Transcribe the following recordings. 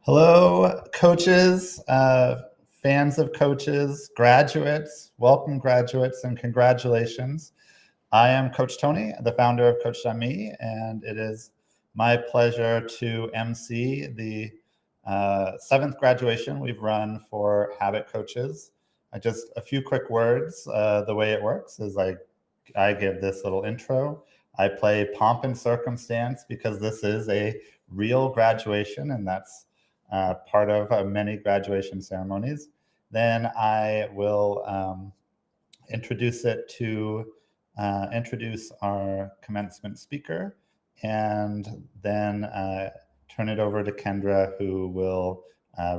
Hello, coaches, fans of coaches, graduates. Welcome, graduates, and congratulations. I am Coach Tony, the founder of Coach.me, and it is my pleasure to MC the 7th graduation we've run for Habit Coaches. Just a few quick words. The way it works is I give this little intro. I play pomp and circumstance because this is a real graduation, and that's part of many graduation ceremonies. Then I will introduce our commencement speaker, and then turn it over to Kendra, who will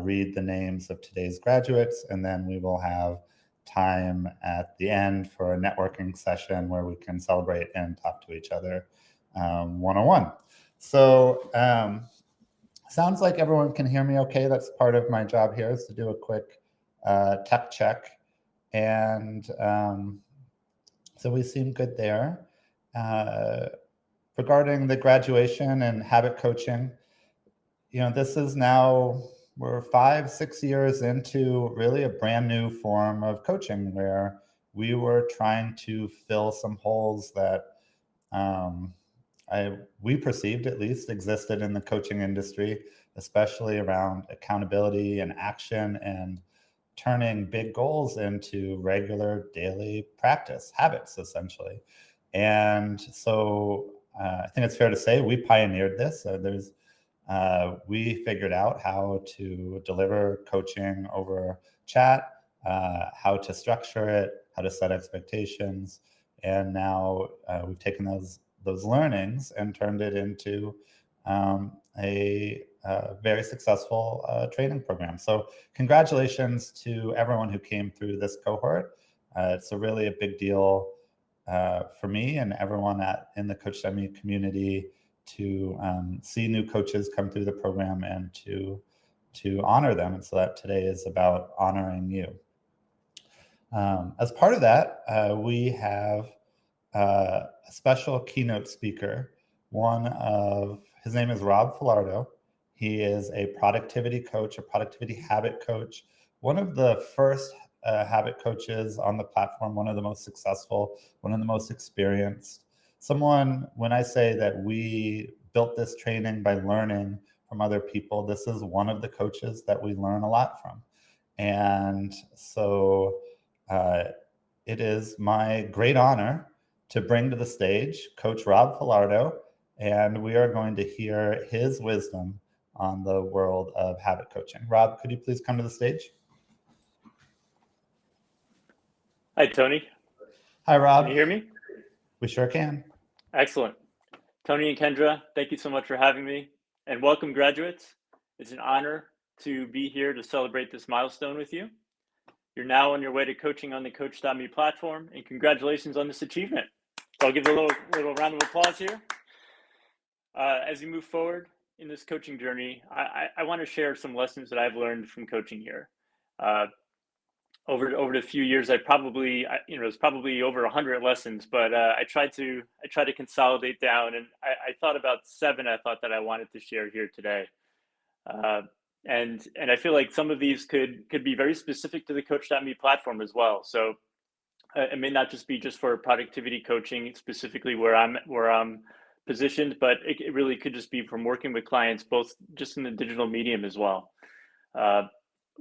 read the names of today's graduates, and then we will have time at the end for a networking session where we can celebrate and talk to each other one-on-one. So sounds like everyone can hear me okay. That's part of my job here, is to do a quick tech check. And so we seem good there. Regarding the graduation and habit coaching, this is now, we're 5-6 years into really a brand new form of coaching where we were trying to fill some holes that we perceived at least existed in the coaching industry, especially around accountability and action and turning big goals into regular daily practice habits, essentially. And so I think it's fair to say we pioneered this. We figured out how to deliver coaching over chat, how to structure it, how to set expectations. And now we've taken those learnings and turned it into a very successful training program. So congratulations to everyone who came through this cohort. It's really a big deal for me and everyone in the Coach.me community to see new coaches come through the program and to honor them. And so that today is about honoring you. As part of that, we have a special keynote speaker. His name is Rob Filardo. He is a productivity coach, a productivity habit coach, one of the first habit coaches on the platform, one of the most successful, one of the most experienced. Someone, when I say that we built this training by learning from other people, this is one of the coaches that we learn a lot from. And so it is my great honor to bring to the stage Coach Rob Filardo, and we are going to hear his wisdom on the world of habit coaching. Rob, could you please come to the stage? Hi, Tony. Hi, Rob. Can you hear me? We sure can. Excellent. Tony and Kendra, thank you so much for having me, and welcome, graduates. It's an honor to be here to celebrate this milestone with you. You're now on your way to coaching on the Coach.me platform, and congratulations on this achievement. So I'll give a little round of applause here. As you move forward in this coaching journey, I want to share some lessons that I've learned from coaching here. Over the few years, it's probably over 100 lessons, but I tried to consolidate down, and I thought about 7. I thought that I wanted to share here today, and I feel like some of these could be very specific to the Coach.me platform as well. So it may not just be for productivity coaching specifically where I'm positioned, but it really could just be from working with clients, both just in the digital medium as well.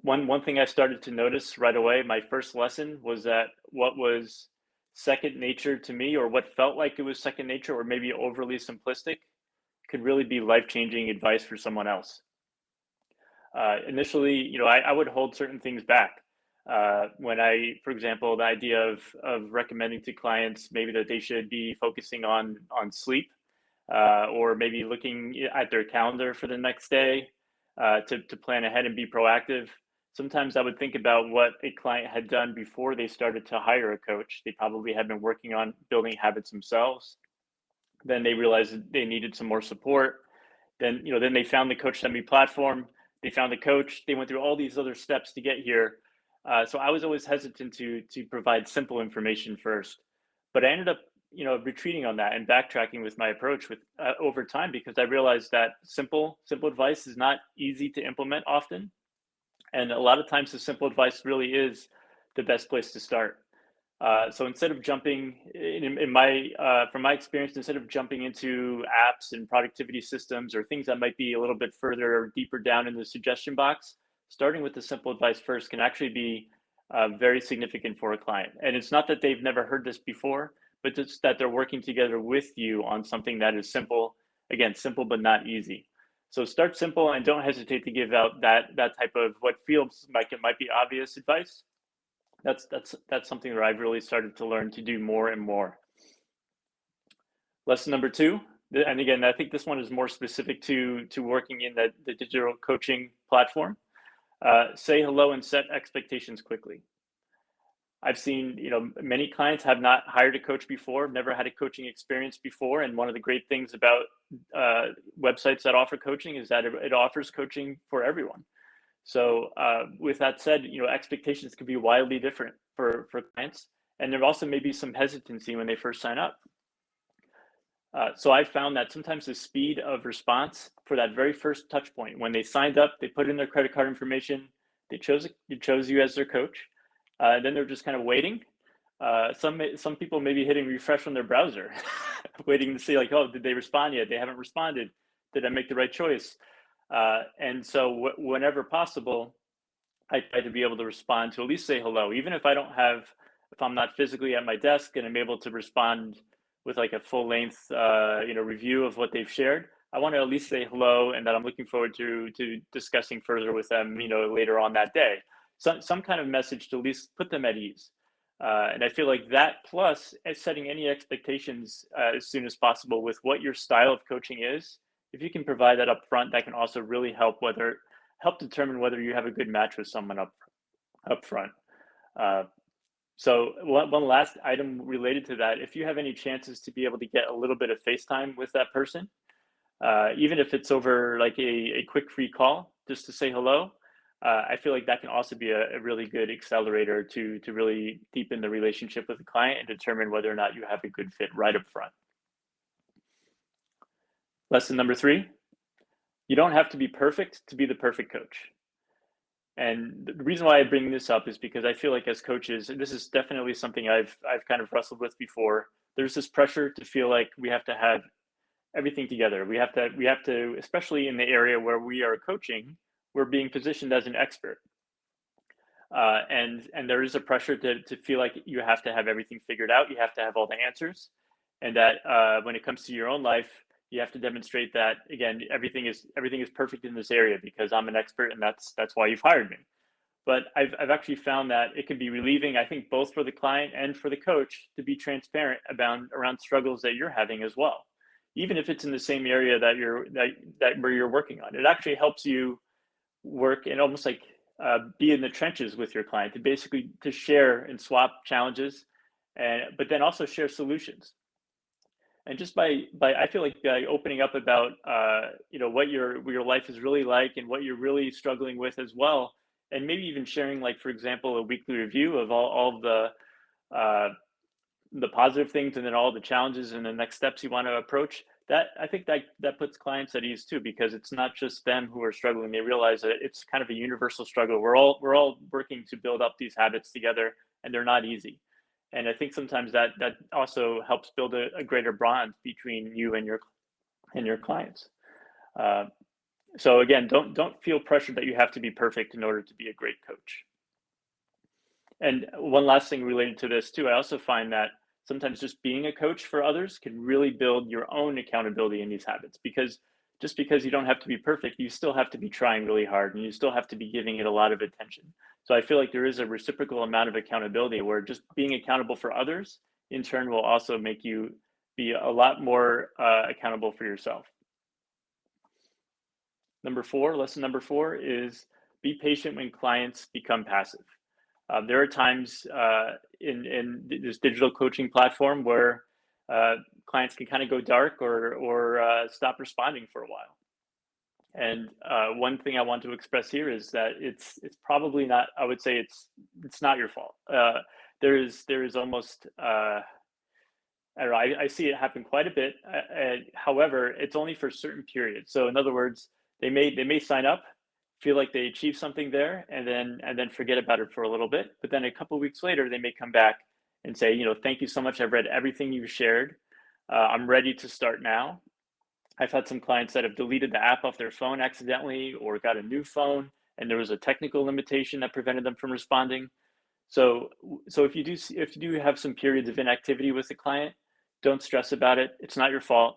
One thing I started to notice right away, my first lesson was that what was second nature to me, or what felt like it was second nature, or maybe overly simplistic, could really be life-changing advice for someone else. Initially, I would hold certain things back. When for example, the idea of recommending to clients maybe that they should be focusing on sleep, or maybe looking at their calendar for the next day, to plan ahead and be proactive. Sometimes I would think about what a client had done before they started to hire a coach. They probably had been working on building habits themselves. Then they realized that they needed some more support. Then they found the Coach Semi platform. They found the coach. They went through all these other steps to get here. So I was always hesitant to provide simple information first, but I ended up retreating on that and backtracking with my approach with over time, because I realized that simple advice is not easy to implement often, and a lot of times the simple advice really is the best place to start. So instead of jumping in my from my experience, instead of jumping into apps and productivity systems or things that might be a little bit further or deeper down in the suggestion box, starting with the simple advice first can actually be very significant for a client. And it's not that they've never heard this before, but it's that they're working together with you on something that is simple. Again, simple but not easy. So start simple and don't hesitate to give out that type of what feels like it might be obvious advice. That's something that I've really started to learn to do more and more. Lesson number 2, and again, I think this one is more specific to working in the digital coaching platform. Say hello and set expectations quickly. I've seen, many clients have not hired a coach before, never had a coaching experience before, and one of the great things about websites that offer coaching is that it offers coaching for everyone. So with that said, expectations can be wildly different for clients, and there also may be some hesitancy when they first sign up. So I found that sometimes the speed of response for that very first touch point, when they signed up, they put in their credit card information, they chose you as their coach, then they're just kind of waiting. Some people may be hitting refresh on their browser, waiting to see like, oh, did they respond yet? They haven't responded. Did I make the right choice? And so whenever possible, I try to be able to respond to at least say hello, even if if I'm not physically at my desk and I'm able to respond with like a full length, review of what they've shared. I want to at least say hello and that I'm looking forward to discussing further with them, later on that day. Some kind of message to at least put them at ease. And I feel like that plus setting any expectations as soon as possible with what your style of coaching is. If you can provide that up front, that can also really help determine whether you have a good match with someone up front. So one last item related to that, if you have any chances to be able to get a little bit of FaceTime with that person, even if it's over like a quick free call, just to say hello, I feel like that can also be a really good accelerator to really deepen the relationship with the client and determine whether or not you have a good fit right up front. Lesson number 3, you don't have to be perfect to be the perfect coach. And the reason why I bring this up is because I feel like as coaches, and this is definitely something I've kind of wrestled with before, there's this pressure to feel like we have to have everything together. We have to, especially in the area where we are coaching, we're being positioned as an expert. And there is a pressure to feel like you have to have everything figured out. You have to have all the answers. And that when it comes to your own life, you have to demonstrate that, again, everything is perfect in this area because I'm an expert and that's why you've hired me. But I've actually found that it can be relieving, I think, both for the client and for the coach to be transparent around struggles that you're having as well, even if it's in the same area that where you're working on. It actually helps you work and almost like be in the trenches with your client to share and swap challenges, but then also share solutions. And just by I feel like by opening up about what your life is really like and what you're really struggling with as well, and maybe even sharing, like, for example, a weekly review of all of uh, the positive things and then all the challenges and the next steps you want to approach, that I think that puts clients at ease too, because it's not just them who are struggling. They realize that it's kind of a universal struggle. We're all working to build up these habits together, and they're not easy. And I think sometimes that also helps build a greater bond between you and your clients. So again, don't feel pressured that you have to be perfect in order to be a great coach. And one last thing related to this too, I also find that sometimes just being a coach for others can really build your own accountability in these habits, because just because you don't have to be perfect, you still have to be trying really hard and you still have to be giving it a lot of attention. So I feel like there is a reciprocal amount of accountability where just being accountable for others in turn will also make you be a lot more accountable for yourself. Lesson number four is be patient when clients become passive. There are times in this digital coaching platform where clients can kind of go dark or stop responding for a while. And one thing I want to express here is that it's probably not. I would say it's not your fault. There is almost I don't know. I see it happen quite a bit. However, it's only for certain periods. So in other words, they may sign up, feel like they achieved something there, and then forget about it for a little bit. But then a couple weeks later, they may come back and say, thank you so much. I've read everything you've shared. I'm ready to start now. I've had some clients that have deleted the app off their phone accidentally or got a new phone, and there was a technical limitation that prevented them from responding. So, so if you do have some periods of inactivity with the client, don't stress about it. It's not your fault.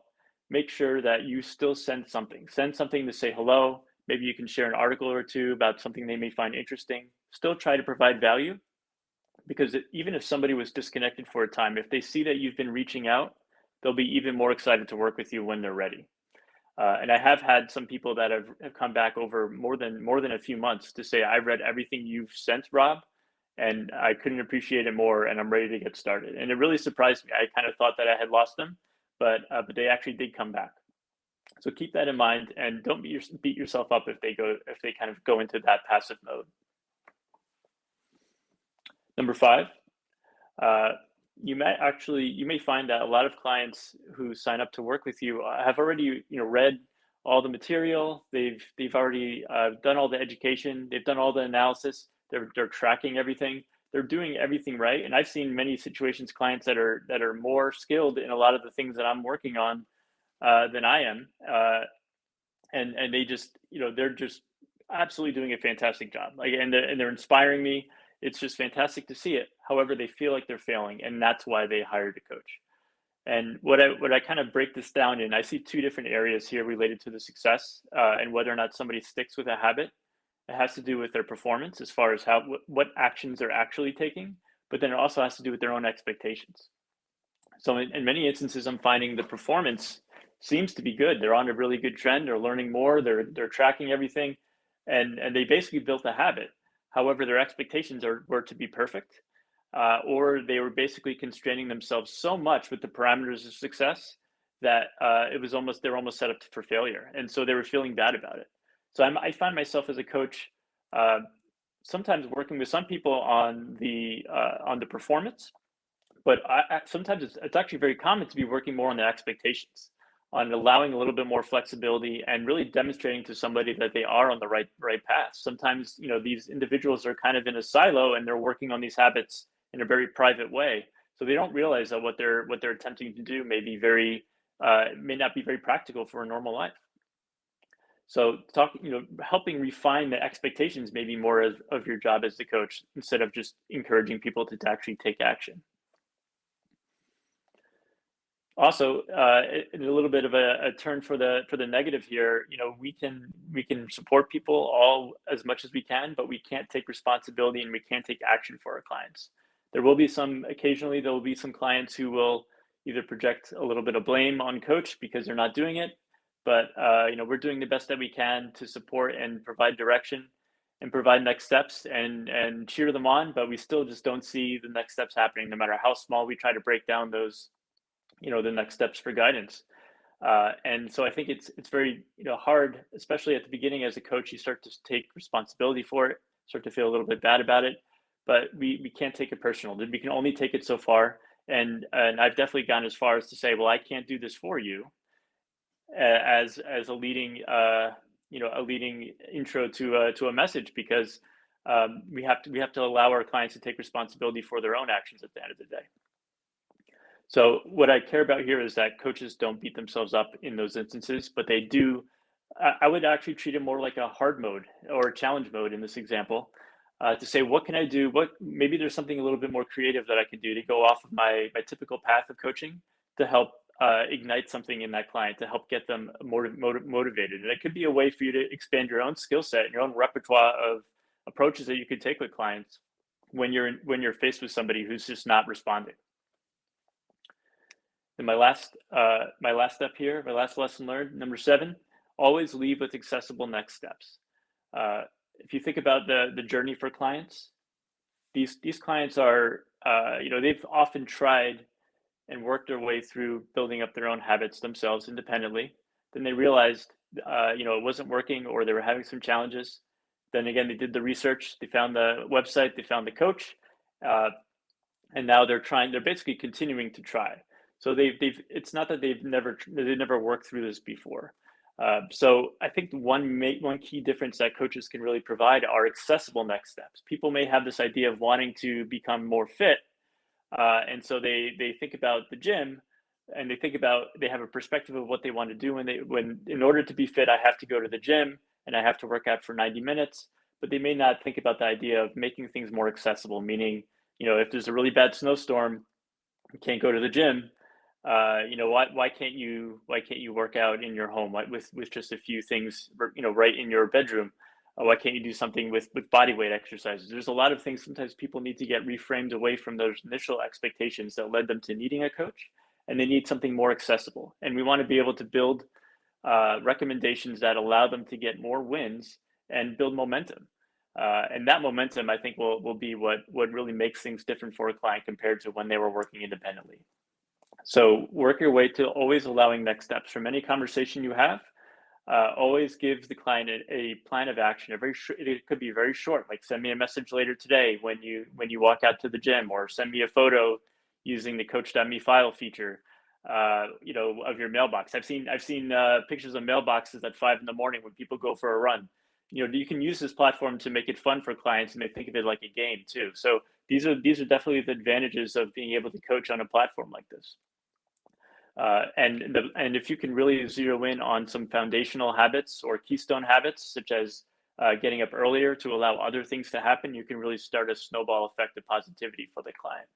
Make sure that you still send something. Send something to say hello. Maybe you can share an article or two about something they may find interesting. Still try to provide value, because even if somebody was disconnected for a time, if they see that you've been reaching out, they'll be even more excited to work with you when they're ready. And I have had some people that have come back over more than a few months to say, I read everything you've sent, Rob, and I couldn't appreciate it more, and I'm ready to get started. And it really surprised me. I kind of thought that I had lost them, but they actually did come back. So keep that in mind, and don't beat yourself up if they kind of go into that passive mode. Number five, uh, you may find that a lot of clients who sign up to work with you have already read all the material. They've already done all the education. They've done all the analysis. They're tracking everything. They're doing everything right. And I've seen many situations, clients that are more skilled in a lot of the things that I'm working on than I am, and they're just absolutely doing a fantastic job. Like, and they're inspiring me. It's just fantastic to see it. However, they feel like they're failing, and that's why they hired a coach. And what I kind of break this down in, I see two different areas here related to the success and whether or not somebody sticks with a habit. It has to do with their performance as far as what actions they're actually taking, but then it also has to do with their own expectations. So in many instances, I'm finding the performance seems to be good. They're on a really good trend. They're learning more. They're tracking everything, and they basically built a habit. However, their expectations were to be perfect, or they were basically constraining themselves so much with the parameters of success that they're almost set up for failure, and so they were feeling bad about it. So I find myself as a coach uh, sometimes working with some people on the performance, but sometimes it's actually very common to be working more on the expectations, on allowing a little bit more flexibility and really demonstrating to somebody that they are on the right path. Sometimes these individuals are kind of in a silo and they're working on these habits in a very private way, so they don't realize that what they're attempting to do may not be very practical for a normal life. So helping refine the expectations may be more of your job as the coach, instead of just encouraging people to actually take action. Also, a little bit of a turn for the negative here. We can support people all as much as we can, but we can't take responsibility and we can't take action for our clients. Occasionally there will be some clients who will either project a little bit of blame on coach because they're not doing it, but we're doing the best that we can to support and provide direction and provide next steps and cheer them on, but we still just don't see the next steps happening, no matter how small we try to break down those the next steps for guidance. And so I think it's very hard, especially at the beginning as a coach. You start to take responsibility for it, start to feel a little bit bad about it, but we can't take it personal. We can only take it so far. And I've definitely gone as far as to say, well, I can't do this for you, as a leading intro to a message, because we have to allow our clients to take responsibility for their own actions at the end of the day. So what I care about here is that coaches don't beat themselves up in those instances, but they do. I would actually treat it more like a hard mode or a challenge mode in this example. to say, what can I do? Maybe there's something a little bit more creative that I can do to go off of my typical path of coaching to help ignite something in that client, to help get them motivated. And it could be a way for you to expand your own skill set and your own repertoire of approaches that you could take with clients when you're faced with somebody who's just not responding. And my last step here, my last lesson learned, number 7, always leave with accessible next steps. If you think about the journey for clients, these clients are, they've often tried and worked their way through building up their own habits themselves independently. Then they realized, it wasn't working, or they were having some challenges. Then again, they did the research, they found the website, they found the coach, and now they're basically continuing to try. So it's not that they've never worked through this before. So I think one key difference that coaches can really provide are accessible next steps. People may have this idea of wanting to become more fit, and so they think about the gym, and they have a perspective of what they want to do when in order to be fit, I have to go to the gym and I have to work out for 90 minutes. But they may not think about the idea of making things more accessible, meaning, if there's a really bad snowstorm, you can't go to the gym. Why can't you work out in your home with just a few things, right in your bedroom? Why can't you do something with body weight exercises? There's a lot of things. Sometimes people need to get reframed away from those initial expectations that led them to needing a coach, and they need something more accessible. And we want to be able to build recommendations that allow them to get more wins and build momentum. And that momentum, I think, will be what really makes things different for a client compared to when they were working independently. So work your way to always allowing next steps from any conversation you have. Always give the client a plan of action. It could be very short, like send me a message later today when you walk out to the gym, or send me a photo using the Coach.me file feature, of your mailbox. I've seen pictures of mailboxes at 5 a.m. when people go for a run. You can use this platform to make it fun for clients, and they think of it like a game too. So these are definitely the advantages of being able to coach on a platform like this. And if you can really zero in on some foundational habits or keystone habits, such as getting up earlier to allow other things to happen, you can really start a snowball effect of positivity for the client.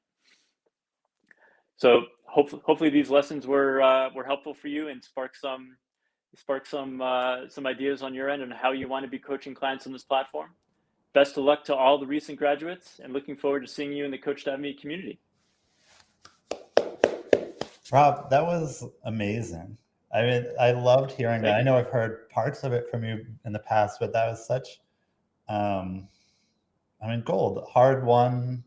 So hopefully these lessons were helpful for you and spark some ideas on your end on how you want to be coaching clients on this platform. Best of luck to all the recent graduates, and looking forward to seeing you in the Coach.me community. Rob, that was amazing. I mean, I loved hearing that. I know I've heard parts of it from you in the past, but that was such, gold, hard-won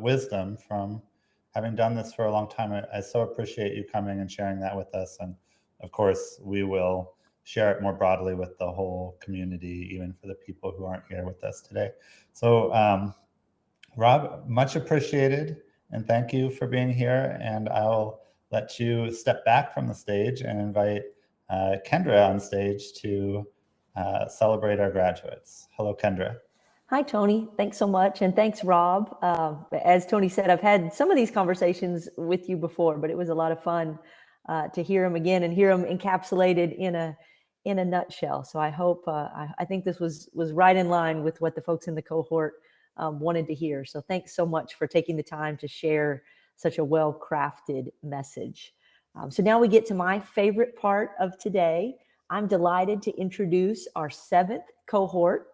wisdom from having done this for a long time. I so appreciate you coming and sharing that with us. And of course, we will share it more broadly with the whole community, even for the people who aren't here with us today. So, Rob, much appreciated. And thank you for being here. And I'll let you step back from the stage and invite Kendra on stage to celebrate our graduates. Hello, Kendra. Hi, Tony. Thanks so much. And thanks, Rob. As Tony said, I've had some of these conversations with you before, but it was a lot of fun to hear them again and hear them encapsulated in a nutshell. So I hope, I think this was right in line with what the folks in the cohort wanted to hear. So thanks so much for taking the time to share such a well-crafted message. So now we get to my favorite part of today. I'm delighted to introduce our 7th cohort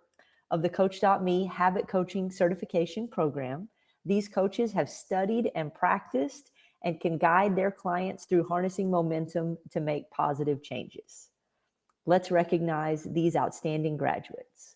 of the Coach.me Habit Coaching Certification Program. These coaches have studied and practiced and can guide their clients through harnessing momentum to make positive changes. Let's recognize these outstanding graduates.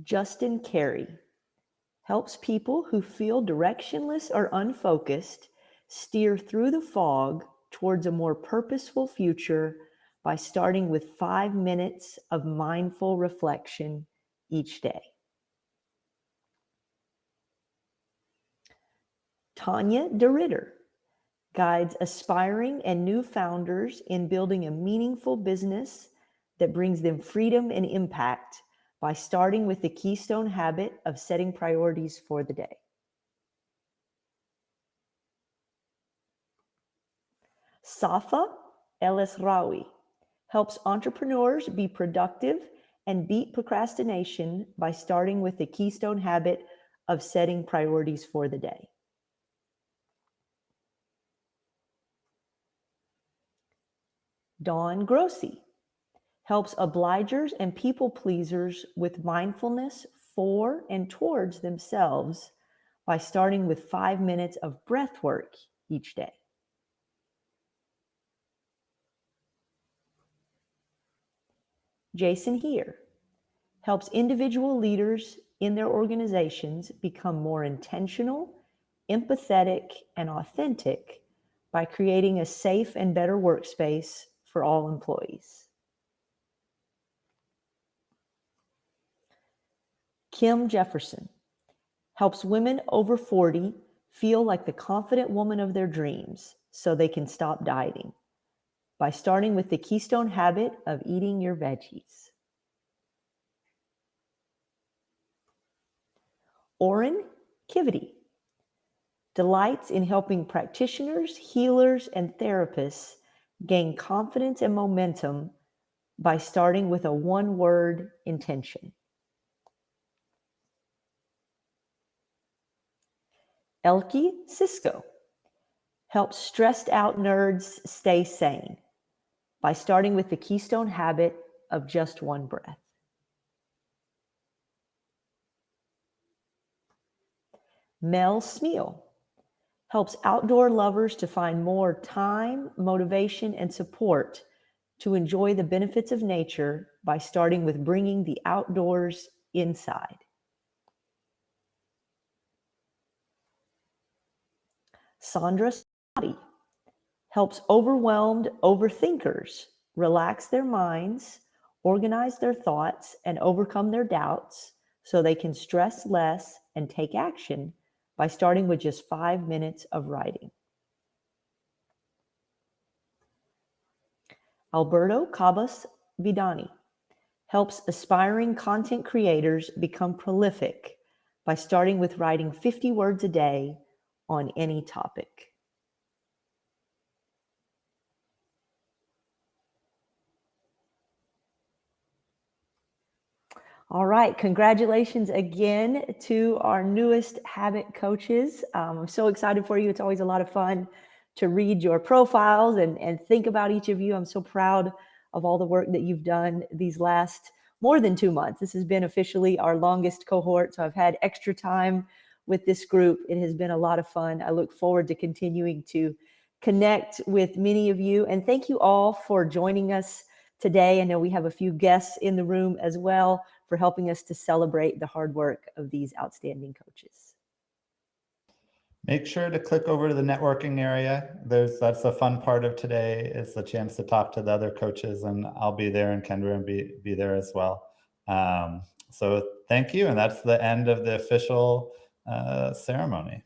Justin Carey helps people who feel directionless or unfocused steer through the fog towards a more purposeful future by starting with 5 minutes of mindful reflection each day. Tanya DeRitter guides aspiring and new founders in building a meaningful business that brings them freedom and impact by starting with the keystone habit of setting priorities for the day. Safa El-Esraoui helps entrepreneurs be productive and beat procrastination by starting with the keystone habit of setting priorities for the day. Dawn Grossi helps obligers and people pleasers with mindfulness for and towards themselves by starting with 5 minutes of breath work each day. Jason Heer helps individual leaders in their organizations become more intentional, empathetic, and authentic by creating a safe and better workspace for all employees. Kim Jefferson helps women over 40 feel like the confident woman of their dreams so they can stop dieting by starting with the keystone habit of eating your veggies. Oren Kivity delights in helping practitioners, healers, and therapists gain confidence and momentum by starting with a one-word intention. Elke Cisco helps stressed out nerds stay sane by starting with the keystone habit of just one breath. Mel Smeal helps outdoor lovers to find more time, motivation, and support to enjoy the benefits of nature by starting with bringing the outdoors inside. Sandra Scotti helps overwhelmed overthinkers relax their minds, organize their thoughts, and overcome their doubts so they can stress less and take action by starting with just 5 minutes of writing. Alberto Cabas Vidani helps aspiring content creators become prolific by starting with writing 50 words a day on any topic. All right, congratulations again to our newest habit coaches. I'm so excited for you. It's always a lot of fun to read your profiles and think about each of you. I'm so proud of all the work that you've done these last more than 2 months. This has been officially our longest cohort, so I've had extra time with this group. It has been a lot of fun. I look forward to continuing to connect with many of you. And thank you all for joining us today. I know we have a few guests in the room as well for helping us to celebrate the hard work of these outstanding coaches. Make sure to click over to the networking area. That's the fun part of today, is the chance to talk to the other coaches, and I'll be there, and Kendra will be there as well. So thank you, and that's the end of the official ceremony.